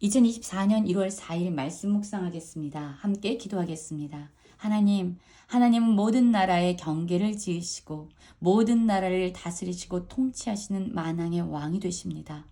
2024년 1월 4일 말씀 묵상하겠습니다. 함께 기도하겠습니다. 하나님은 모든 나라의 경계를 지으시고 모든 나라를 다스리시고 통치하시는 만왕의 왕이 되십니다.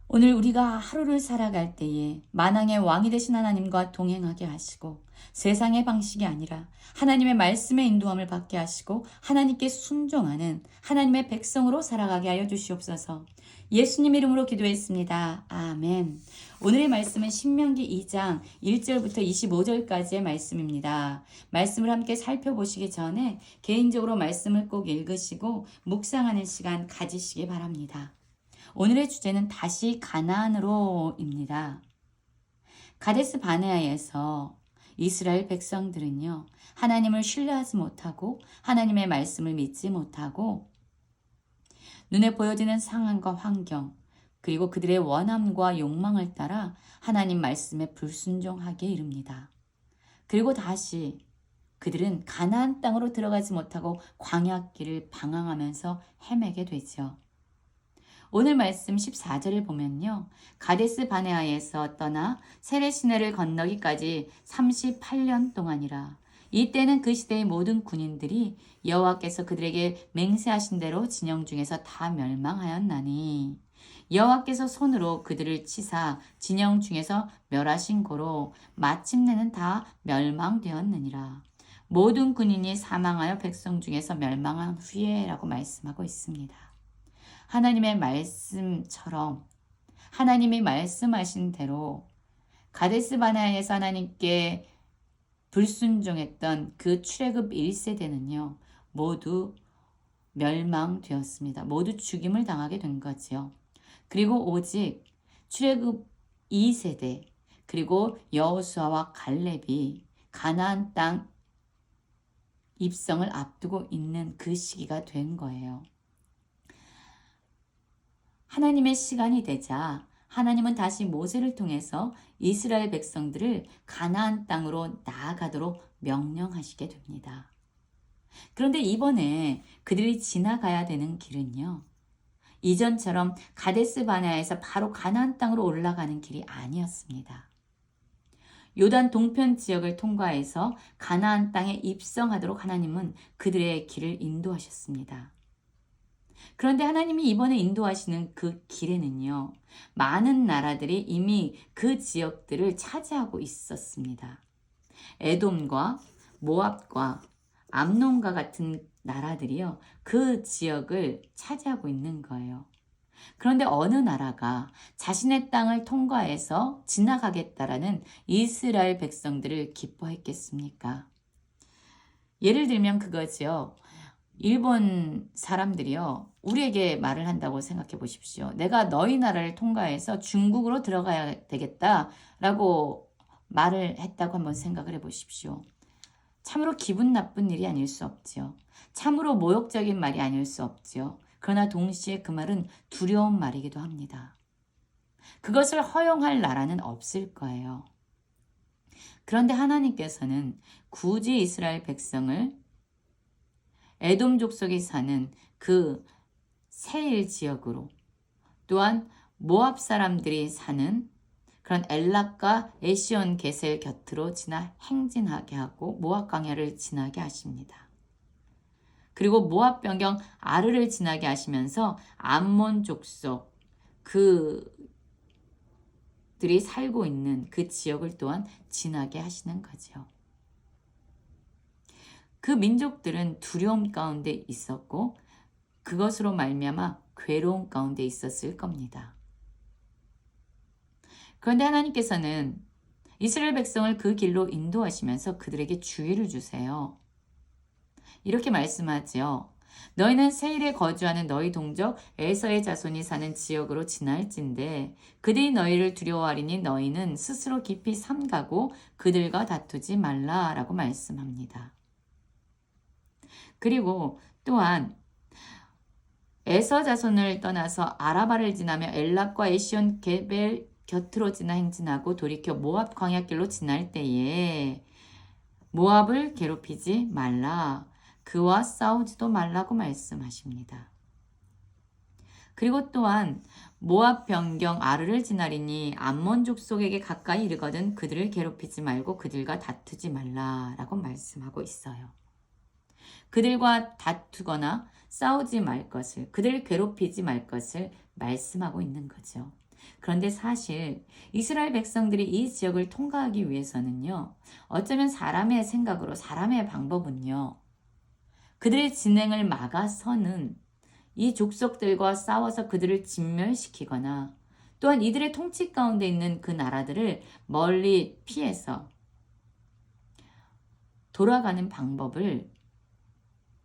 오늘 우리가 하루를 살아갈 때에 만왕의 왕이 되신 하나님과 동행하게 하시고 세상의 방식이 아니라 하나님의 말씀의 인도함을 받게 하시고 하나님께 순종하는 하나님의 백성으로 살아가게 하여 주시옵소서. 예수님 이름으로 기도했습니다. 아멘. 오늘의 말씀은 신명기 2장 1절부터 25절까지의 말씀입니다. 말씀을 함께 살펴보시기 전에 개인적으로 말씀을 꼭 읽으시고 묵상하는 시간 가지시기 바랍니다. 오늘의 주제는 다시 가나안으로입니다. 가데스 바네아에서 이스라엘 백성들은요, 하나님을 신뢰하지 못하고 하나님의 말씀을 믿지 못하고 눈에 보여지는 상황과 환경, 그리고 그들의 원함과 욕망을 따라 하나님 말씀에 불순종하게 이릅니다. 그리고 다시 그들은 가나안 땅으로 들어가지 못하고 광야길을 방황하면서 헤매게 되죠. 오늘 말씀 14절을 보면요. 가데스 바네아에서 떠나 세레 시내를 건너기까지 38년 동안이라. 이때는 그 시대의 모든 군인들이 여호와께서 그들에게 맹세하신 대로 진영 중에서 다 멸망하였나니 여호와께서 손으로 그들을 치사 진영 중에서 멸하신 고로 마침내는 다 멸망되었느니라. 모든 군인이 사망하여 백성 중에서 멸망한 후에라고 말씀하고 있습니다. 하나님의 말씀처럼 하나님이 말씀하신 대로 가데스 바네아에서 하나님께 불순종했던 그 출애굽 1세대는요. 모두 멸망되었습니다. 모두 죽임을 당하게 된 거죠. 그리고 오직 출애굽 2세대 그리고 여호수아와 갈렙이 가나안 땅 입성을 앞두고 있는 그 시기가 된 거예요. 하나님의 시간이 되자 하나님은 다시 모세를 통해서 이스라엘 백성들을 가나안 땅으로 나아가도록 명령하시게 됩니다. 그런데 이번에 그들이 지나가야 되는 길은요. 이전처럼 가데스 바네아에서 바로 가나안 땅으로 올라가는 길이 아니었습니다. 요단 동편 지역을 통과해서 가나안 땅에 입성하도록 하나님은 그들의 길을 인도하셨습니다. 그런데 하나님이 이번에 인도하시는 그 길에는요. 많은 나라들이 이미 그 지역들을 차지하고 있었습니다. 에돔과 모압과 암몬과 같은 나라들이요. 그 지역을 차지하고 있는 거예요. 그런데 어느 나라가 자신의 땅을 통과해서 지나가겠다라는 이스라엘 백성들을 기뻐했겠습니까? 예를 들면 그거죠. 일본 사람들이요. 우리에게 말을 한다고 생각해 보십시오. 내가 너희 나라를 통과해서 중국으로 들어가야 되겠다라고 말을 했다고 한번 생각을 해 보십시오. 참으로 기분 나쁜 일이 아닐 수 없죠. 참으로 모욕적인 말이 아닐 수 없죠. 그러나 동시에 그 말은 두려운 말이기도 합니다. 그것을 허용할 나라는 없을 거예요. 그런데 하나님께서는 굳이 이스라엘 백성을 에돔 족속이 사는 그 세일 지역으로 또한 모압 사람들이 사는 그런 엘락과 에시온 게셀 곁으로 지나 행진하게 하고 모압 광야를 지나게 하십니다. 그리고 모압 변경 아르를 지나게 하시면서 암몬 족속 그들이 살고 있는 그 지역을 또한 지나게 하시는 거죠. 그 민족들은 두려움 가운데 있었고 그것으로 말미암아 괴로움 가운데 있었을 겁니다. 그런데 하나님께서는 이스라엘 백성을 그 길로 인도하시면서 그들에게 주의를 주세요. 이렇게 말씀하지요. 너희는 세일에 거주하는 너희 동족 에서의 자손이 사는 지역으로 지날진대 그들이 너희를 두려워하리니 너희는 스스로 깊이 삼가고 그들과 다투지 말라라고 말씀합니다. 그리고 또한 에서 자손을 떠나서 아라바를 지나며 엘락과 에시온 게벨 곁으로 지나 행진하고 돌이켜 모압 광야길로 지날 때에 모압을 괴롭히지 말라. 그와 싸우지도 말라고 말씀하십니다. 그리고 또한 모압 변경 아르를 지나리니 암몬 족속에게 가까이 이르거든 그들을 괴롭히지 말고 그들과 다투지 말라라고 말씀하고 있어요. 그들과 다투거나 싸우지 말 것을, 그들을 괴롭히지 말 것을 말씀하고 있는 거죠. 그런데 사실 이스라엘 백성들이 이 지역을 통과하기 위해서는요, 어쩌면 사람의 생각으로, 사람의 방법은요, 그들의 진행을 막아서는 이 족속들과 싸워서 그들을 진멸시키거나 또한 이들의 통치 가운데 있는 그 나라들을 멀리 피해서 돌아가는 방법을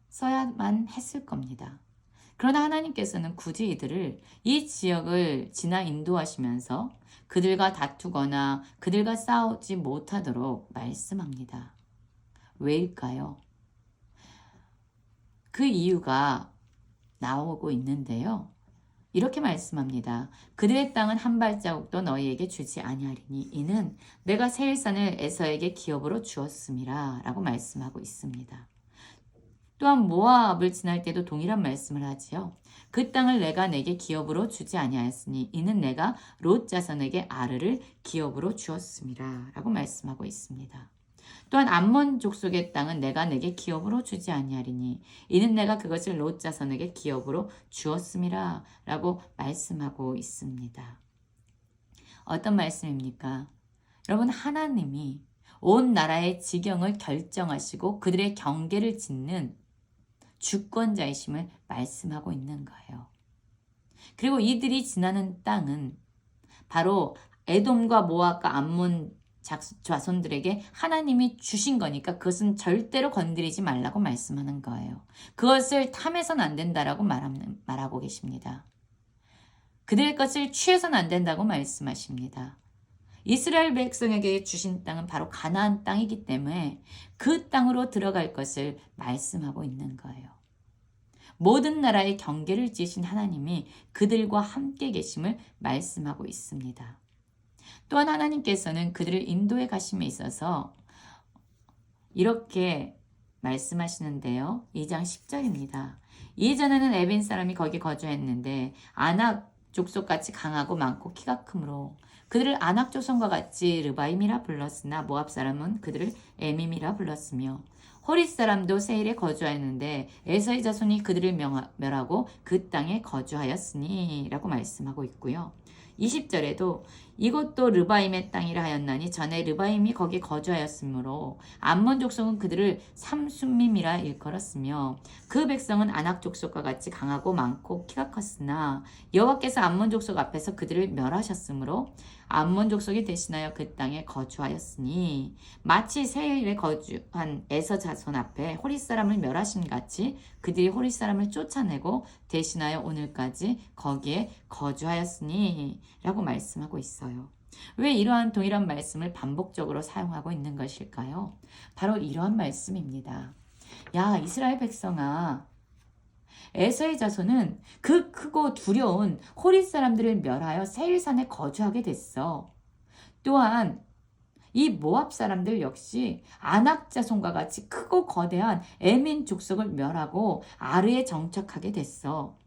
써야만 했을 겁니다. 그러나 하나님께서는 굳이 이들을 이 지역을 지나 인도하시면서 그들과 다투거나 그들과 싸우지 못하도록 말씀합니다. 왜일까요? 그 이유가 나오고 있는데요. 이렇게 말씀합니다. 그들의 땅은 한 발자국도 너희에게 주지 아니하리니 이는 내가 세일산을 에서에게 기업으로 주었음이라 라고 말씀하고 있습니다. 또한 모압을 지날 때도 동일한 말씀을 하지요. 그 땅을 내가 내게 기업으로 주지 아니하였으니 이는 내가 롯 자손에게 아르를 기업으로 주었음이라 라고 말씀하고 있습니다. 또한 암몬 족속의 땅은 내가 내게 기업으로 주지 아니하리니 이는 내가 그것을 롯 자손에게 기업으로 주었음이라 라고 말씀하고 있습니다. 어떤 말씀입니까? 여러분, 하나님이 온 나라의 지경을 결정하시고 그들의 경계를 짓는 주권자이심을 말씀하고 있는 거예요. 그리고 이들이 지나는 땅은 바로 에돔과 모압과 암몬 자손들에게 하나님이 주신 거니까 그것은 절대로 건드리지 말라고 말씀하는 거예요. 그것을 탐해서는 안 된다라고 말하고 계십니다. 그들의 것을 취해서는 안 된다고 말씀하십니다. 이스라엘 백성에게 주신 땅은 바로 가나안 땅이기 때문에 그 땅으로 들어갈 것을 말씀하고 있는 거예요. 모든 나라의 경계를 지으신 하나님이 그들과 함께 계심을 말씀하고 있습니다. 또한 하나님께서는 그들을 인도해 가심에 있어서 이렇게 말씀하시는데요. 2장 10절입니다. 이전에는 에벤 사람이 거기 거주했는데 아낙 족속같이 강하고 많고 키가 크므로 그들을 아낙 조선과 같이 르바임이라 불렀으나 모압 사람은 그들을 에밈이라 불렀으며 호릿 사람도 세일에 거주하였는데 에서의 자손이 그들을 멸하고 그 땅에 거주하였으니 라고 말씀하고 있고요. 20절에도 이곳도 르바임의 땅이라 하였나니 전에 르바임이 거기 거주하였으므로 암몬 족속은 그들을 삼순밈이라 일컬었으며 그 백성은 아낙 족속과 같이 강하고 많고 키가 컸으나 여호와께서 암몬 족속 앞에서 그들을 멸하셨으므로 암몬 족속이 대신하여 그 땅에 거주하였으니 마치 세일에 거주한 에서 자손 앞에 호릿 사람을 멸하신 같이 그들이 호릿 사람을 쫓아내고 대신하여 오늘까지 거기에 거주하였으니 라고 말씀하고 있어요. 왜 이러한 동일한 말씀을 반복적으로 사용하고 있는 것일까요? 바로 이러한 말씀입니다. 야, 이스라엘 백성아, 에서의 자손은 그 크고 두려운 호릿 사람들을 멸하여 세일산에 거주하게 됐어. 또한 이 모압 사람들 역시 아낙 자손과 같이 크고 거대한 에민 족속을 멸하고 아르에 정착하게 됐어.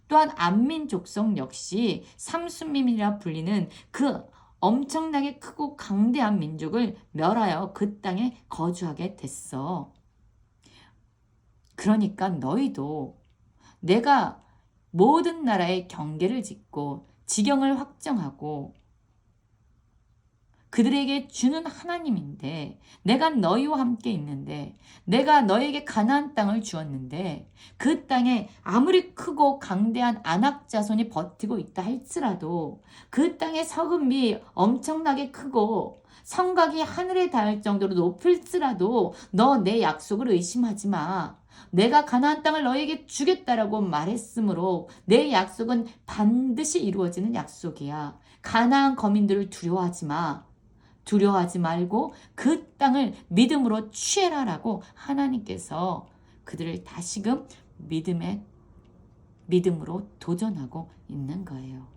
또한 안민 족속 역시 삼순민이라 불리는 그 엄청나게 크고 강대한 민족을 멸하여 그 땅에 거주하게 됐어. 그러니까 너희도 내가 모든 나라의 경계를 짓고 지경을 확정하고 그들에게 주는 하나님인데 내가 너희와 함께 있는데 내가 너에게 가나안 땅을 주었는데 그 땅에 아무리 크고 강대한 아낙 자손이 버티고 있다 할지라도 그 땅의 서금이 엄청나게 크고 성곽이 하늘에 닿을 정도로 높을지라도 너 내 약속을 의심하지 마. 내가 가나안 땅을 너에게 주겠다라고 말했으므로 내 약속은 반드시 이루어지는 약속이야. 가나안 거민들을 두려워하지 마. 두려워하지 말고 그 땅을 믿음으로 취해라라고 하나님께서 그들을 다시금 믿음으로 도전하고 있는 거예요.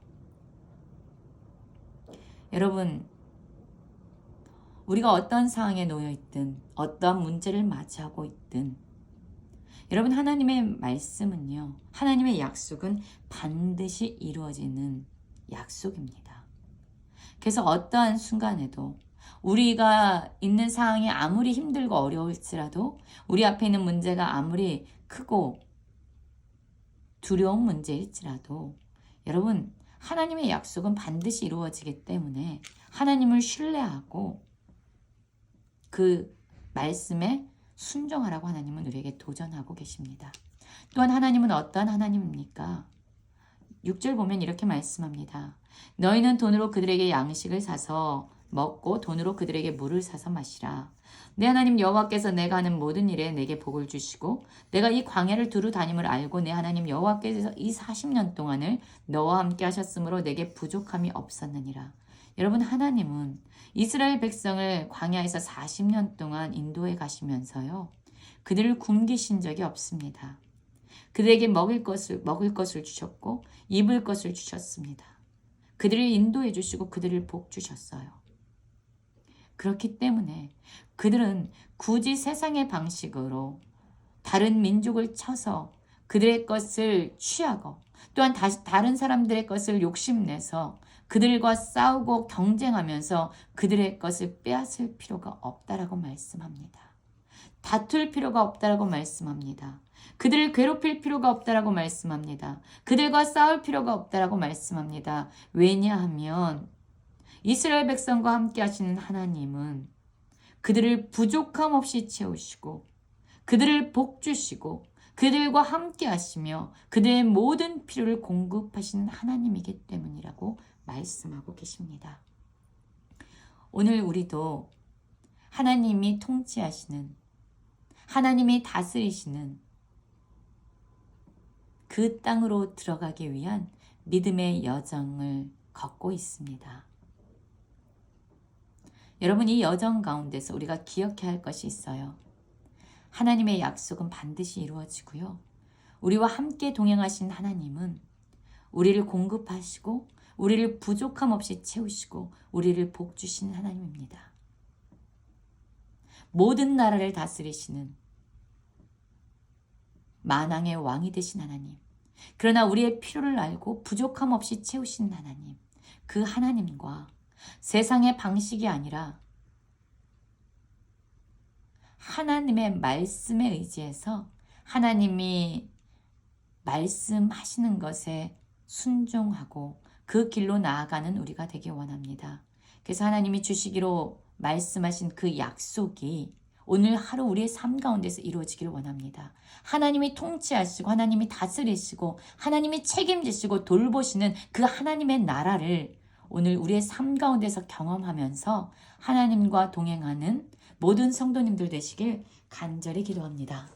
여러분, 우리가 어떤 상황에 놓여 있든 어떠한 문제를 맞이하고 있든 여러분, 하나님의 말씀은요, 하나님의 약속은 반드시 이루어지는 약속입니다. 그래서 어떠한 순간에도 우리가 있는 상황이 아무리 힘들고 어려울지라도, 우리 앞에 있는 문제가 아무리 크고 두려운 문제일지라도, 여러분, 하나님의 약속은 반드시 이루어지기 때문에 하나님을 신뢰하고 그 말씀에 순종하라고 하나님은 우리에게 도전하고 계십니다. 또한 하나님은 어떠한 하나님입니까? 6절 보면 이렇게 말씀합니다. 너희는 돈으로 그들에게 양식을 사서 먹고 돈으로 그들에게 물을 사서 마시라. 내 하나님 여호와께서 내가 하는 모든 일에 내게 복을 주시고 내가 이 광야를 두루 다님을 알고 내 하나님 여호와께서 이 40년 동안을 너와 함께 하셨으므로 내게 부족함이 없었느니라. 여러분, 하나님은 이스라엘 백성을 광야에서 40년 동안 인도해 가시면서요, 그들을 굶기신 적이 없습니다. 그들에게 먹을 것을 주셨고 입을 것을 주셨습니다. 그들을 인도해 주시고 그들을 복 주셨어요. 그렇기 때문에 그들은 굳이 세상의 방식으로 다른 민족을 쳐서 그들의 것을 취하고 또한 다른 사람들의 것을 욕심내서 그들과 싸우고 경쟁하면서 그들의 것을 빼앗을 필요가 없다라고 말씀합니다. 다툴 필요가 없다라고 말씀합니다. 그들을 괴롭힐 필요가 없다라고 말씀합니다. 그들과 싸울 필요가 없다라고 말씀합니다. 왜냐하면 이스라엘 백성과 함께 하시는 하나님은 그들을 부족함 없이 채우시고 그들을 복 주시고 그들과 함께 하시며 그들의 모든 필요를 공급하시는 하나님이기 때문이라고 말씀하고 계십니다. 오늘 우리도 하나님이 통치하시는, 하나님이 다스리시는 그 땅으로 들어가기 위한 믿음의 여정을 걷고 있습니다. 여러분, 이 여정 가운데서 우리가 기억해야 할 것이 있어요. 하나님의 약속은 반드시 이루어지고요. 우리와 함께 동행하신 하나님은 우리를 공급하시고 우리를 부족함 없이 채우시고 우리를 복 주시는 하나님입니다. 모든 나라를 다스리시는 만왕의 왕이 되신 하나님, 그러나 우리의 필요를 알고 부족함 없이 채우시는 하나님, 그 하나님과 세상의 방식이 아니라 하나님의 말씀에 의지해서 하나님이 말씀하시는 것에 순종하고 그 길로 나아가는 우리가 되기 원합니다. 그래서 하나님이 주시기로 말씀하신 그 약속이 오늘 하루 우리의 삶 가운데서 이루어지기를 원합니다. 하나님이 통치하시고 하나님이 다스리시고 하나님이 책임지시고 돌보시는 그 하나님의 나라를 오늘 우리의 삶 가운데서 경험하면서 하나님과 동행하는 모든 성도님들 되시길 간절히 기도합니다.